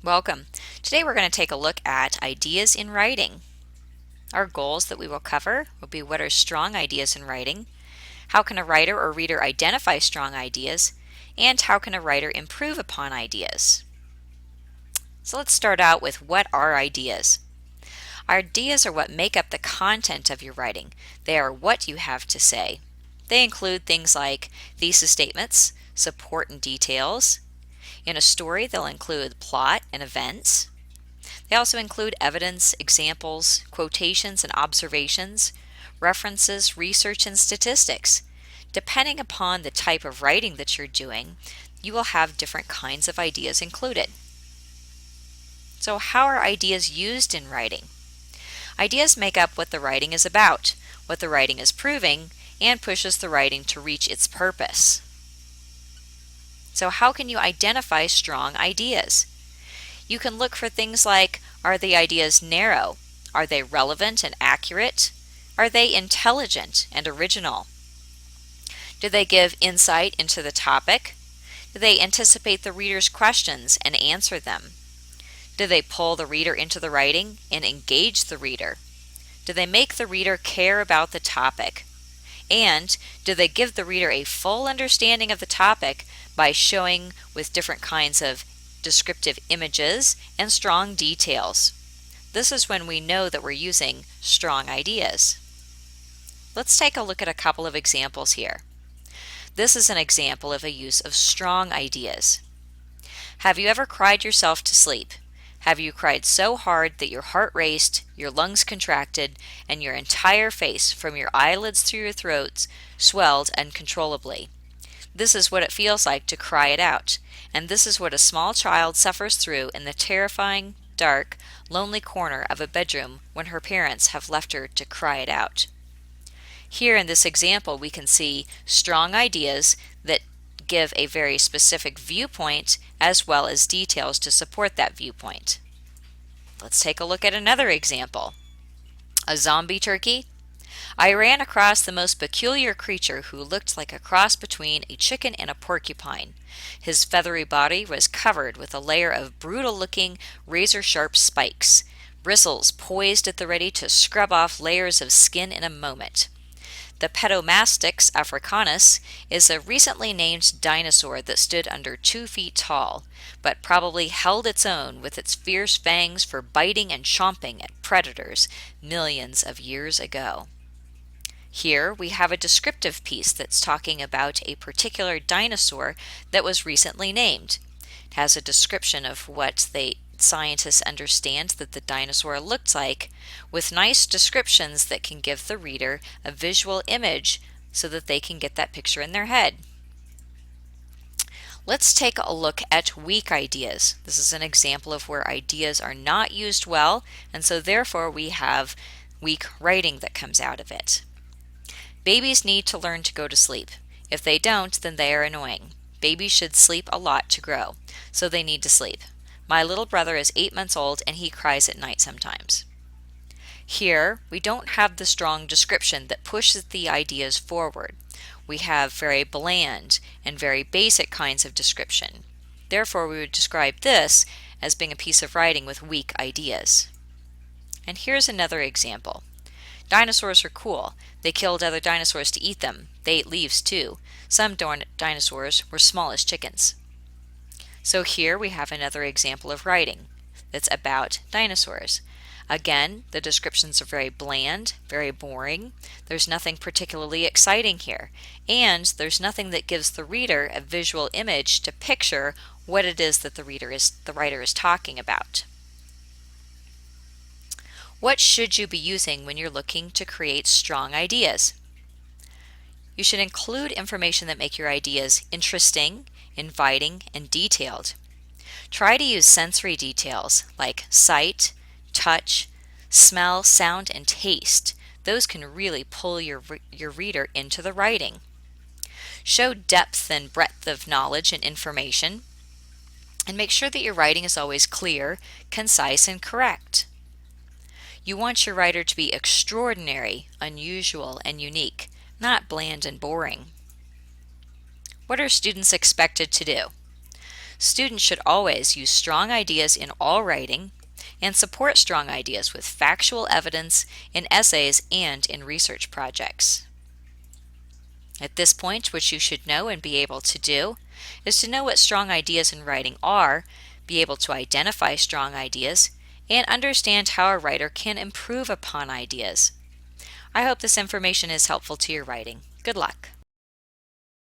Welcome. Today we're going to take a look at ideas in writing. Our goals that we will cover will be what are strong ideas in writing, how can a writer or reader identify strong ideas, and how can a writer improve upon ideas. So let's start out with what are ideas. Ideas are what make up the content of your writing. They are what you have to say. They include things like thesis statements, support and details. In a story, they'll include plot and events. They also include evidence, examples, quotations and observations, references, research, and statistics. Depending upon the type of writing that you're doing, you will have different kinds of ideas included. So, how are ideas used in writing? Ideas make up what the writing is about, what the writing is proving, and pushes the writing to reach its purpose. So, how can you identify strong ideas? You can look for things like, are the ideas narrow? Are they relevant and accurate? Are they intelligent and original? Do they give insight into the topic? Do they anticipate the reader's questions and answer them? Do they pull the reader into the writing and engage the reader? Do they make the reader care about the topic? And do they give the reader a full understanding of the topic by showing with different kinds of descriptive images and strong details? This is when we know that we're using strong ideas. Let's take a look at a couple of examples here. This is an example of a use of strong ideas. Have you ever cried yourself to sleep? Have you cried so hard that your heart raced, your lungs contracted, and your entire face, from your eyelids through your throats, swelled uncontrollably? This is what it feels like to cry it out, and this is what a small child suffers through in the terrifying, dark, lonely corner of a bedroom when her parents have left her to cry it out. Here in this example, we can see strong ideas that give a very specific viewpoint as well as details to support that viewpoint. Let's take a look at another example. A zombie turkey. I ran across the most peculiar creature who looked like a cross between a chicken and a porcupine. His feathery body was covered with a layer of brutal-looking, razor-sharp spikes, bristles poised at the ready to scrub off layers of skin in a moment. The Pedomastix africanus is a recently named dinosaur that stood under 2 feet tall, but probably held its own with its fierce fangs for biting and chomping at predators millions of years ago. Here we have a descriptive piece that's talking about a particular dinosaur that was recently named. It has a description of what scientists understand that the dinosaur looked like, with nice descriptions that can give the reader a visual image so that they can get that picture in their head. Let's take a look at weak ideas. This is an example of where ideas are not used well, and so therefore we have weak writing that comes out of it. Babies need to learn to go to sleep. If they don't, then they are annoying. Babies should sleep a lot to grow, so they need to sleep. My little brother is 8 months old and he cries at night sometimes. Here, we don't have the strong description that pushes the ideas forward. We have very bland and very basic kinds of description. Therefore, we would describe this as being a piece of writing with weak ideas. And here's another example. Dinosaurs are cool. They killed other dinosaurs to eat them. They ate leaves too. Some dinosaurs were small as chickens. So here we have another example of writing that's about dinosaurs. Again, the descriptions are very bland, very boring. There's nothing particularly exciting here, and there's nothing that gives the reader a visual image to picture what it is that the writer is talking about. What should you be using when you're looking to create strong ideas? You should include information that make your ideas interesting, inviting, and detailed. Try to use sensory details like sight, touch, smell, sound, and taste. Those can really pull your reader into the writing. Show depth and breadth of knowledge and information, and make sure that your writing is always clear, concise, and correct. You want your writer to be extraordinary, unusual, and unique, not bland and boring. What are students expected to do? Students should always use strong ideas in all writing and support strong ideas with factual evidence in essays and in research projects. At this point, what you should know and be able to do is to know what strong ideas in writing are, be able to identify strong ideas, and understand how a writer can improve upon ideas. I hope this information is helpful to your writing. Good luck.